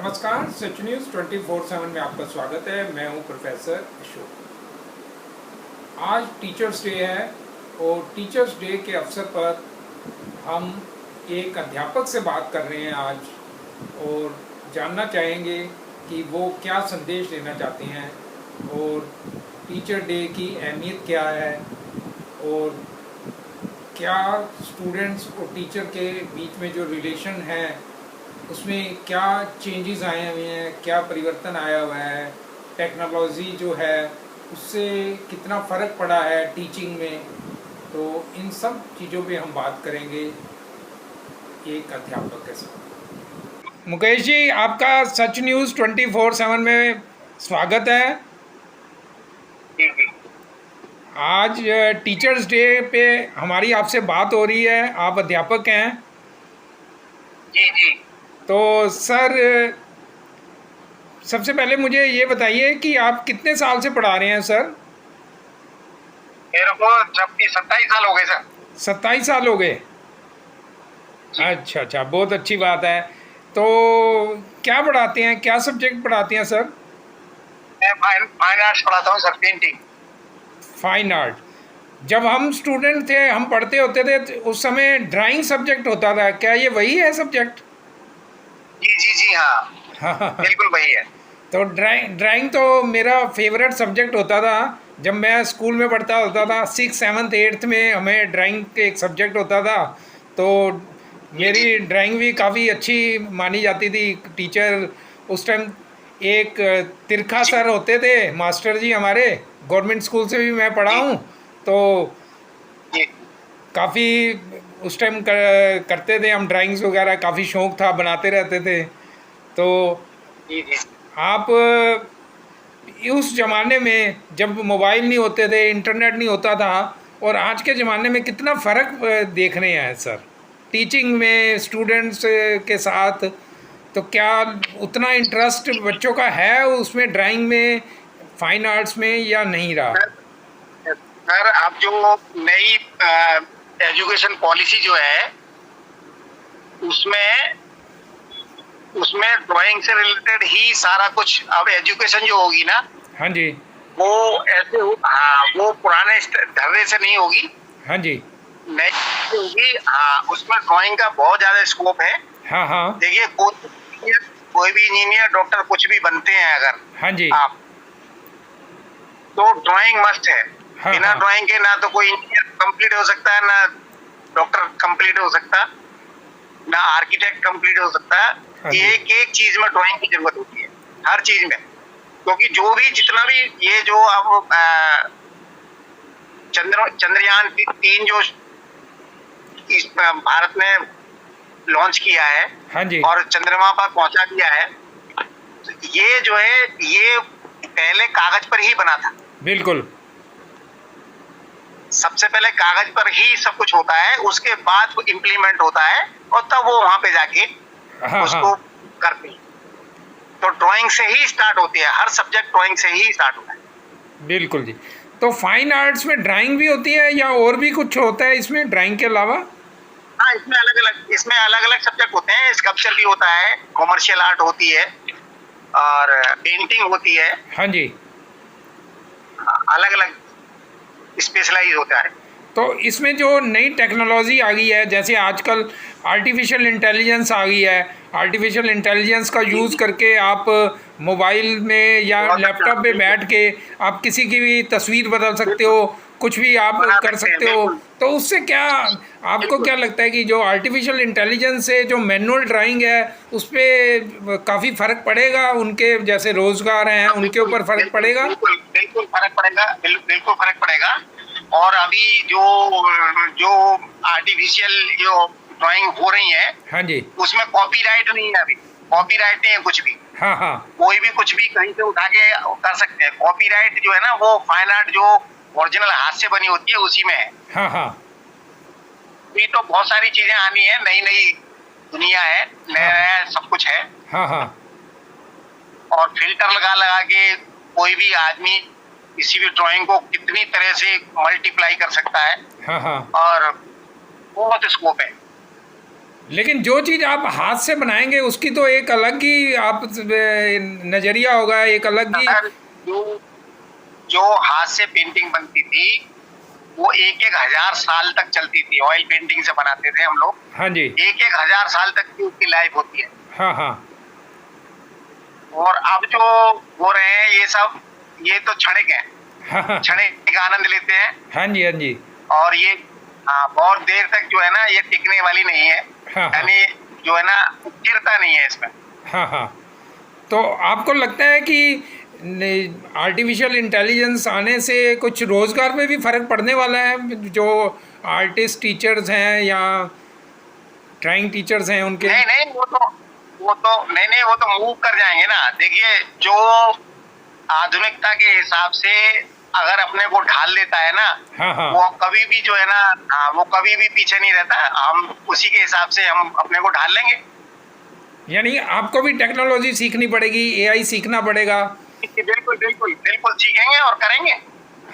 नमस्कार, सच न्यूज़ 24/7 में आपका स्वागत है। मैं हूं प्रोफेसर अशोक। आज टीचर्स डे है और टीचर्स डे के अवसर पर हम एक अध्यापक से बात कर रहे हैं आज और जानना चाहेंगे कि वो क्या संदेश देना चाहते हैं और टीचर डे की अहमियत क्या है और क्या स्टूडेंट्स और टीचर के बीच में जो रिलेशन है उसमें क्या चेंजेस आए हुए हैं, क्या परिवर्तन आया हुआ है, टेक्नोलॉजी जो है उससे कितना फ़र्क पड़ा है टीचिंग में। तो इन सब चीज़ों पे हम बात करेंगे एक अध्यापक के साथ। मुकेश जी, आपका सच न्यूज़ 24/7 में स्वागत है। आज टीचर्स डे पे हमारी आपसे बात हो रही है, आप अध्यापक हैं। जी। तो सर, सबसे पहले मुझे ये बताइए कि आप कितने साल से पढ़ा रहे हैं सर? मेरे को 27 साल हो गए सर। 27 साल हो गए। अच्छा अच्छा, बहुत अच्छी बात है। तो क्या पढ़ाते हैं, क्या सब्जेक्ट पढ़ाते हैं सर? मैं फाइन आर्ट्स पढ़ाता हूँ सर, पेंटिंग। Fine art. जब हम स्टूडेंट थे, हम पढ़ते होते थे तो उस समय ड्राइंग सब्जेक्ट होता था, क्या ये वही है सब्जेक्ट? जी हाँ, हाँ। बिल्कुल वही है। तो ड्राइंग तो मेरा फेवरेट सब्जेक्ट होता था। जब मैं स्कूल में पढ़ता होता था, 6th 7th 8th में हमें ड्राइंग के एक सब्जेक्ट होता था। तो मेरी ड्राइंग भी काफ़ी अच्छी मानी जाती थी। टीचर उस टाइम एक तिरखा जी सर होते थे, मास्टर जी हमारे। गवर्नमेंट स्कूल से भी मैं पढ़ा जी हूँ। तो जी काफ़ी उस टाइम करते थे हम, ड्राइंग्स वगैरह काफ़ी शौक़ था, बनाते रहते थे। तो जी जी आप उस ज़माने में जब मोबाइल नहीं होते थे, इंटरनेट नहीं होता था, और आज के ज़माने में कितना फ़र्क देख रहे हैं सर टीचिंग में स्टूडेंट्स के साथ। तो क्या उतना इंटरेस्ट बच्चों का है उसमें, ड्राइंग में, फाइन आर्ट्स में, या नहीं रहा? सर, अब जो नई एजुकेशन पॉलिसी जो है उसमें उसमें ड्राइंग से रिलेटेड ही सारा कुछ। अब एजुकेशन जो होगी ना, हाँ जी। वो ऐसे हाँ, वो पुराने ढर्रे से नहीं होगी, हाँ जी। नई होगी। हाँ, उसमें ड्राइंग का बहुत ज्यादा स्कोप है। हाँ हाँ। देखिए, कोई भी इंजीनियर, डॉक्टर कुछ भी बनते हैं अगर हाँ जी। आप, तो ड्राइंग मस्ट है। हाँ बिना हाँ। ड्राइंग के ना तो कोई इंजीनियर कंप्लीट हो सकता है, ना डॉक्टर कंप्लीट हो सकता, ना आर्किटेक्ट कंप्लीट हो सकता है। हाँ जी। एक एक चीज में ड्राइंग की जरूरत होती है, हर चीज में। क्योंकि जो भी जितना भी ये जो अब चंद्रयान 3 जो इस भारत ने लॉन्च किया है हाँ जी। और चंद्रमा पर पहुंचा दिया है, तो ये जो है ये पहले कागज पर ही बना था। बिल्कुल। सबसे पहले कागज पर ही सब कुछ होता है, उसके बाद वो इम्प्लीमेंट होता है और तब वो वहां पे जाके हाँ उसको हाँ। करते हैं। तो ड्राइंग से ही स्टार्ट होती है, हर सब्जेक्ट ड्राइंग से ही स्टार्ट होता है। बिल्कुल जी। तो फाइन आर्ट्स में ड्राइंग भी होती है या और भी कुछ होता है इसमें ड्राइंग के अलावा? हाँ, इसमें अलग अलग सब्जेक्ट होते हैं। स्कल्पचर भी होता है, कॉमर्शियल आर्ट होती है और पेंटिंग होती है। हाँ जी। अलग अलग स्पेशलाइज होता है। तो इसमें जो नई टेक्नोलॉजी आ गई है, जैसे आजकल आर्टिफिशियल इंटेलिजेंस आ गई है, आर्टिफिशियल इंटेलिजेंस का यूज़ करके आप मोबाइल में या बहुत अच्छा, लैपटॉप पे बिल्कुल बैठ के आप किसी की भी तस्वीर बदल सकते बिल्कुल हो, कुछ भी आप बना कर सकते हैं, सकते हो। बिल्कुल तो उससे क्या, आपको बिल्कुल। क्या लगता है कि जो आर्टिफिशियल इंटेलिजेंस से जो मैनुअल ड्राइंग है उस पर काफ़ी फ़र्क पड़ेगा? उनके जैसे रोज़गार हैं हाँ, उनके बिल्कुल ऊपर फ़र्क बिल्कुल पड़ेगा? बिल्कुल बिल्कुल फर्क पड़ेगा, बिल्कुल फर्क पड़ेगा। और अभी जो जो आर्टिफिशियल जो ड्राइंग हो रही है हाँ जी। उसमें कॉपीराइट नहीं है। अभी कॉपीराइट नहीं है कुछ भी। हाँ हाँ। कोई भी कुछ भी कहीं से उठा के कर सकते हैं। कॉपीराइट जो है ना, वो फाइन आर्ट जो ओरिजिनल हाथ से बनी होती है उसी में है। हाँ हाँ। ये तो बहुत सारी चीजें आनी है, नई नई दुनिया है, हाँ नया नया सब कुछ है। हाँ। हाँ। और फिल्टर लगा लगा के कोई भी आदमी किसी भी ड्राइंग को कितनी तरह से मल्टीप्लाई कर सकता है। हाँ हाँ। और बहुत स्कोप है। लेकिन जो चीज़ आप हाथ से बनाएंगे उसकी तो एक अलग ही आप नज़रिया होगा, एक अलग ही। सर, जो जो हाथ से पेंटिंग बनती थी वो एक एक हजार साल तक चलती थी। ऑयल पेंटिंग से बनाते थे हम लोग, हाँ जी। एक एक हजार साल तक की उसकी लाइफ होती है। हाँ हाँ। और अब जो हो रहे हैं ये सब, ये तो क्षणिक है, हाँ हाँ। क्षणिक आनंद लेते हैं। हाँ जी। हाँ जी। और ये बहुत देर तक जो है ना ये टिकने वाली नहीं है। हाँ हाँ। यानी जो है ना स्थिरता नहीं है इसमें। हाँ हाँ। तो आपको लगता है कि आर्टिफिशियल इंटेलिजेंस आने से कुछ रोज़गार में भी फ़र्क पड़ने वाला है, जो आर्टिस्ट टीचर्स हैं या ड्राइंग टीचर्स हैं उनके? नहीं नहीं, वो तो नहीं नहीं, वो तो मूव कर जाएंगे ना। देखिए, जो आधुनिकता के हिसाब से अगर अपने को ढाल लेता है ना, हाँ हाँ। वो कभी भी जो है ना, वो कभी भी पीछे नहीं रहता। हम उसी के हिसाब से हम अपने को ढाल लेंगे। यानी आपको भी टेक्नोलॉजी सीखनी पड़ेगी, एआई सीखना पड़ेगा। बिल्कुल बिल्कुल बिल्कुल सीखेंगे और करेंगे।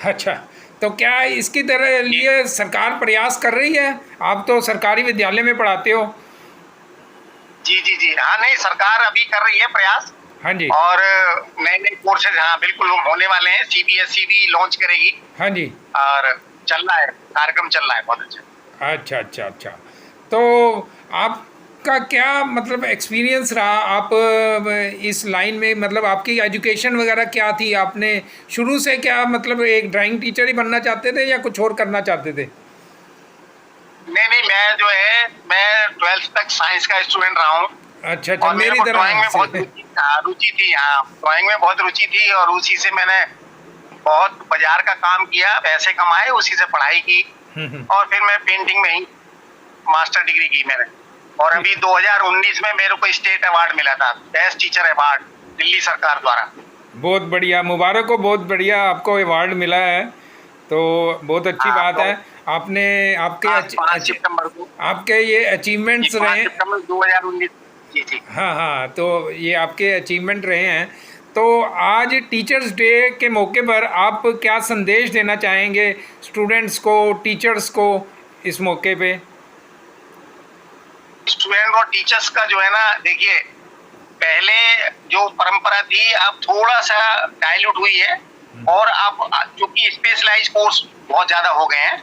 अच्छा, तो क्या इसकी तरह लिए सरकार प्रयास कर रही है? आप तो सरकारी विद्यालय में पढ़ाते हो। जी जी जी, हाँ, नहीं, सरकार अभी कर रही है प्रयास। हाँ जी। और नए नए कोर्सेज, हाँ बिल्कुल होने वाले हैं। सीबीएसई भी लॉन्च करेगी। हाँ जी। और चल रहा है, कार्यक्रम चल रहा है बहुत अच्छा। अच्छा अच्छा अच्छा। तो आपका क्या मतलब एक्सपीरियंस रहा, आप इस लाइन में, मतलब आपकी एजुकेशन वगैरह क्या थी? आपने शुरू से क्या मतलब एक ड्राइंग टीचर ही बनना चाहते थे या कुछ और करना चाहते थे? नहीं नहीं, मैं जो है मैं 12th तक साइंस का स्टूडेंट रहा हूँ। अच्छा अच्छा, और मेरे मेरी को ड्राइंग तरह में बहुत से। रुचि थी। हाँ, ड्राइंग में बहुत रुचि थी और उसी से मैंने बहुत बाजार का काम किया, पैसे कमाए, उसी से पढ़ाई की। हम्म। और फिर मैं पेंटिंग में ही मास्टर डिग्री की मैंने। और अभी 2019 में मेरे को स्टेट अवार्ड मिला था, बेस्ट टीचर अवार्ड, दिल्ली सरकार द्वारा। बहुत बढ़िया, मुबारक हो, बहुत बढ़िया आपको अवार्ड मिला है। तो बहुत अच्छी हाँ, बात तो है। आपने आपके 5 सितंबर को, आपके ये जी, अचीवमेंट्स 5 रहे। सितंबर 2019। जी जी। हाँ हाँ, तो ये आपके अचीवमेंट रहे हैं। तो आज टीचर्स डे के मौके पर आप क्या संदेश देना चाहेंगे स्टूडेंट्स को, टीचर्स को इस मौके पे? स्टूडेंट और टीचर्स का जो है ना, देखिए, पहले जो परंपरा थी अब थोड़ा सा डाइल्यूट हुई है। और अब चूंकि स्पेशलाइज कोर्स बहुत ज्यादा हो गए हैं,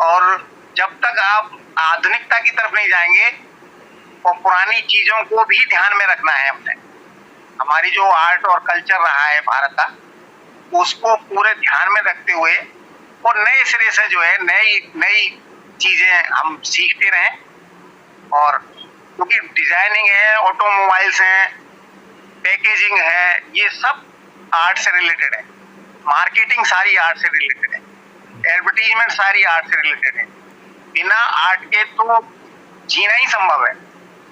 और जब तक आप आधुनिकता की तरफ नहीं जाएंगे, और पुरानी चीजों को भी ध्यान में रखना है हमने। हमारी जो आर्ट और कल्चर रहा है भारत का, उसको पूरे ध्यान में रखते हुए और नए सिरे से जो है नई नई चीजें हम सीखते रहें। और क्योंकि डिजाइनिंग है, ऑटोमोबाइल्स हैं, पैकेजिंग है, ये सब आर्ट से रिलेटेड है। मार्केटिंग सारी आर्ट से रिलेटेड है। एडवर्टीजमेंट सारी आर्ट से रिलेटेड है। बिना आर्ट के तो जीना ही संभव है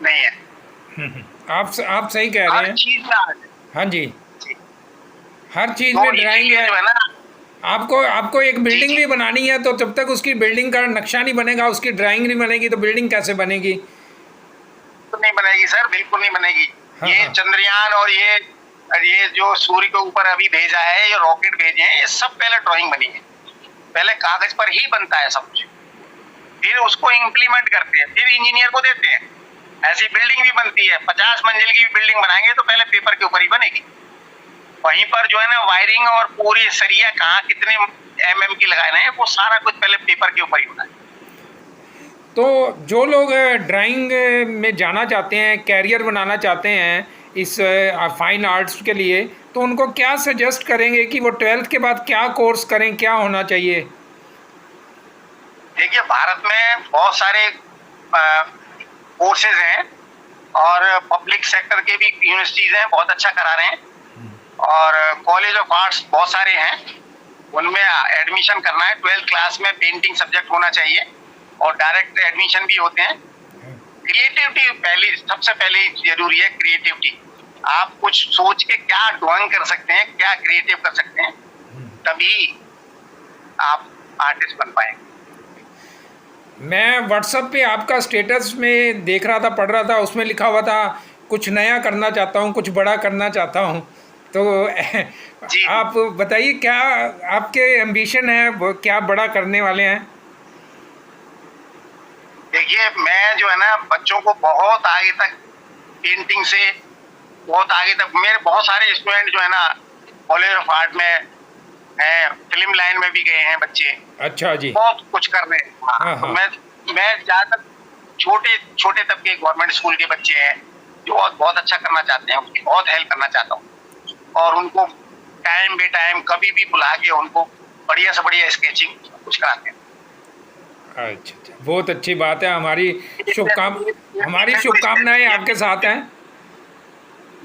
नहीं है। आप सही कह रहे हर हैं। चीज में आर्ट है। हाँ जी। जी। हर चीज़ तो में ड्राइंग इसीलिए है। जो है ना, आपको आपको एक जी बिल्डिंग जी, भी बनानी है, तो जब तक उसकी बिल्डिंग का नक्शा नहीं बनेगा, उसकी ड्राइंग नहीं बनेगी, तो बिल्डिंग कैसे बनेगी? तो नहीं बनेगी सर, बिल्कुल नहीं बनेगी। हाँ ये हाँ। चंद्रयान और ये जो सूर्य के ऊपर अभी भेजा है, ये रॉकेट भेजे हैं, ये सब पहले ड्राइंग बनी है। पहले कागज पर ही बनता है सब कुछ, फिर उसको इम्प्लीमेंट करते हैं, फिर इंजीनियर को देते हैं। ऐसी बिल्डिंग भी बनती है, 50 मंजिल की बिल्डिंग बनाएंगे तो पहले पेपर के ऊपर ही बनेगी। वहीं पर जो है ना वायरिंग और पूरी सरिया कहाँ कितने की लगाए हैं, वो सारा कुछ पहले पेपर के ऊपर ही होता है। तो जो लोग ड्राइंग में जाना चाहते हैं, कैरियर बनाना चाहते हैं इस फाइन आर्ट्स के लिए, तो उनको क्या सजेस्ट करेंगे कि वो 12th के बाद क्या कोर्स करें, क्या होना चाहिए? देखिए, भारत में बहुत सारे कोर्सेज हैं, और पब्लिक सेक्टर के भी यूनिवर्सिटीज हैं, बहुत अच्छा करा रहे हैं। और कॉलेज ऑफ आर्ट्स बहुत सारे हैं, उनमें एडमिशन करना है। 12th क्लास में पेंटिंग सब्जेक्ट होना चाहिए, और डायरेक्ट एडमिशन भी होते हैं। क्रिएटिविटी पहली, सबसे पहले जरूरी है क्रिएटिविटी। आप कुछ सोच के क्या ड्राइंग कर सकते हैं, क्या क्रिएटिव कर सकते हैं, तभी आप आर्टिस्ट बन पाएंगे। मैं व्हाट्सएप पे आपका स्टेटस में देख रहा था, पढ़ रहा था, उसमें लिखा हुआ था कुछ नया करना चाहता हूँ, कुछ बड़ा करना चाहता हूँ। तो जी, आप बताइए, क्या आपके एम्बिशन है, वो क्या बड़ा करने वाले हैं? देखिए मैं जो है ना बच्चों को बहुत आगे तक पेंटिंग से बहुत आगे तक, मेरे बहुत सारे स्टूडेंट जो है ना कॉलेज ऑफ आर्ट में हैं, फिल्म लाइन में भी गए हैं बच्चे, अच्छा जी। बहुत कुछ कर रहे हैं। हाँ तो हाँ। मैं ज्यादातर छोटे छोटे तबके गवर्नमेंट स्कूल के बच्चे हैं जो बहुत अच्छा करना चाहते हैं, उनकी बहुत हेल्प करना चाहता हूँ, और उनको टाइम बे टाइम कभी भी बुला के उनको बढ़िया से बढ़िया स्केचिंग कुछ कराते हैं। अच्छा अच्छा, बहुत अच्छी बात है। हमारी ये शुभकामनाएं आपके साथ हैं।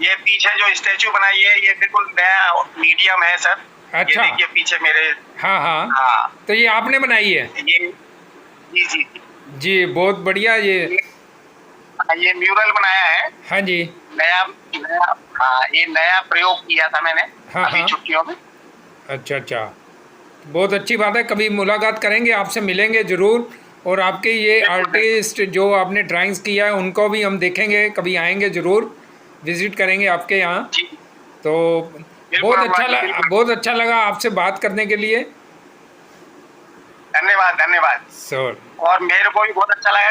ये पीछे जो स्टेचू बनाई है ये बिल्कुल नया मीडियम है सर। ये अच्छा। देखिए पीछे मेरे। हाँ हाँ। हाँ तो ये आपने बनाई है? ये जी जी जी, बहुत बढ़िया। ये ये म्यूरल बनाया है हाँ जी। नया नया। हाँ ये नया प्रयोग किया था मैंने हाँ अभी हाँ। छुट्टियों में। अच्छा अच्छा, बहुत अच्छी बात है। कभी मुलाकात करेंगे, आपसे मिलेंगे ज़रूर। और आपके ये बिल्कुल आर्टिस्ट जो आपने ड्राइंग्स किया है उनको भी हम देखेंगे, कभी आएंगे ज़रूर, विज़िट करेंगे आपके यहाँ। जी तो बिल्कुल बिल्कुल। बहुत अच्छा लगा आपसे बात करने के लिए। धन्यवाद धन्यवाद। सर। और मेरे को भी बहुत अच्छा लगा,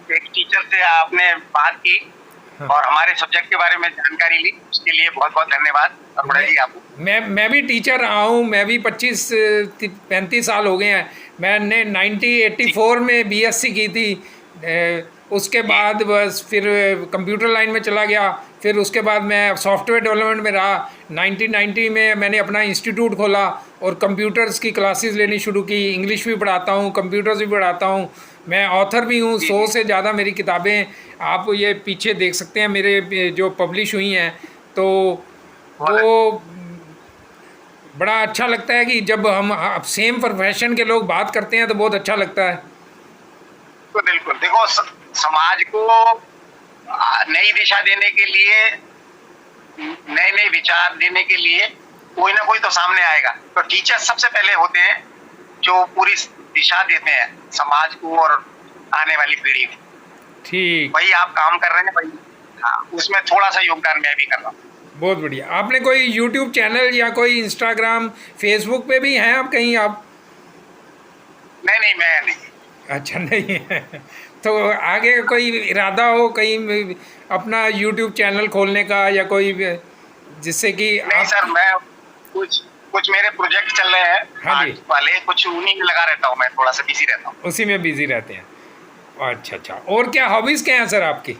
एक टीचर से आपने बात की हाँ। और हमारे सब्जेक्ट के बारे में जानकारी ली, उसके लिए बहुत बहुत धन्यवाद अरुणा जी आपको। मैं भी टीचर रहा हूँ। मैं भी 25-35 साल हो गए हैं। मैंने 1984 में बीएससी की थी। उसके बाद बस फिर कंप्यूटर लाइन में चला गया। फिर उसके बाद मैं सॉफ्टवेयर डेवलपमेंट में रहा। 1990 में मैंने अपना इंस्टीट्यूट खोला और कंप्यूटर्स की क्लासेस लेनी शुरू की। इंग्लिश भी पढ़ाता हूँ, कंप्यूटर्स भी पढ़ाता हूँ। मैं ऑथर भी हूँ। 100 से ज़्यादा मेरी किताबें आप ये पीछे देख सकते हैं, मेरे जो पब्लिश हुई हैं। तो वो बड़ा अच्छा लगता है कि जब हम सेम प्रोफेशन के लोग बात करते हैं तो बहुत अच्छा लगता है। तो बिल्कुल देखो समाज को नई दिशा देने के लिए, नए नए विचार देने के लिए कोई ना कोई तो सामने आएगा। तो टीचर सबसे पहले होते हैं जो पूरी दिशा देते हैं समाज को और आने वाली पीढ़ी को। ठीक। वही आप काम कर रहे हैं भाई। हाँ उसमें थोड़ा सा योगदान मैं भी कर रहा हूँ। बहुत बढ़िया। आपने कोई यूट्यूब चैनल या कोई इंस्टाग्राम फेसबुक पे भी हैं आप कहीं आप? नहीं नहीं मैं नहीं। अच्छा, नहीं है। तो आगे कोई इरादा हो कहीं अपना यूट्यूब चैनल खोलने का, या कोई जिससे कि नहीं आप? सर मैं कुछ कुछ मेरे प्रोजेक्ट चल रहे हैं हाँ जी। आर्ट वाले, कुछ उन्हीं में लगा रहता हूँ, मैं थोड़ा सा बिजी रहता हूँ। उसी में बिजी रहते हैं। अच्छा अच्छा, और क्या हॉबीज़ क्या हैं सर आपकी?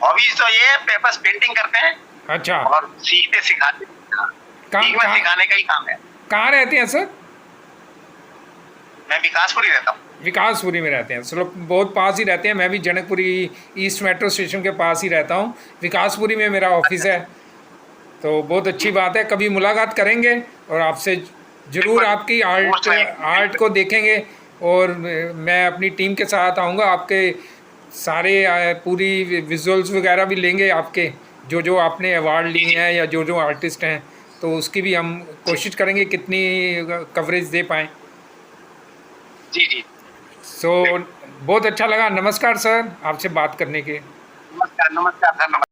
हॉबीज तो ये बस पेंटिंग करते हैं अच्छा। और सीखते सिखाते, सीखना सिखाने का ही काम है। कहाँ रहते हैं सर? मैं विकासपुरी रहता हूँ। विकासपुरी में रहते हैं। चलो, बहुत पास ही रहते हैं। मैं भी जनकपुरी ईस्ट मेट्रो स्टेशन के पास ही रहता हूँ। विकासपुरी में मेरा ऑफिस है। तो बहुत अच्छी बात है, कभी मुलाकात करेंगे और आपसे ज़रूर आपकी आर्ट को देखेंगे। और मैं अपनी टीम के साथ आऊँगा, आपके सारे पूरी विजुअल्स वगैरह भी लेंगे आपके, जो जो आपने अवार्ड लिए हैं या जो जो आर्टिस्ट हैं। तो उसकी भी हम कोशिश करेंगे कितनी कवरेज दे पाएँ। जी जी सो बहुत अच्छा लगा। नमस्कार सर, आपसे बात करने के। नमस्कार नमस्कार धन्यवाद।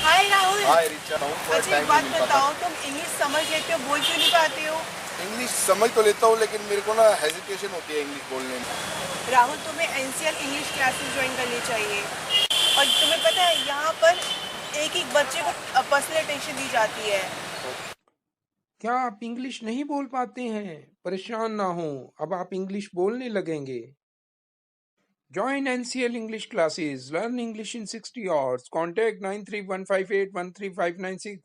हाय राहुल। हाय रिचा, हूँ थोड़ा अच्छा टाइम एक बात नहीं मिल पाता। बताओ, तुम इंग्लिश समझ लेते हो, बोल क्यों नहीं पाते हो? इंग्लिश समझ तो लेता हूँ लेकिन मेरे को ना हेजिटेशन होती है इंग्लिश बोलने में। राहुल तुम्हें एनसीएल इंग्लिश क्लासेस ज्वाइन करनी चाहिए। और तुम्हें पता है यहाँ पर एक एक बच्चे को पर्सनल अटेंशन दी जाती है। क्या आप इंग्लिश नहीं बोल पाते हैं? परेशान ना हो, अब आप इंग्लिश बोलने लगेंगे। Join NCL English classes. Learn English in 60 hours. Contact 93158 13596.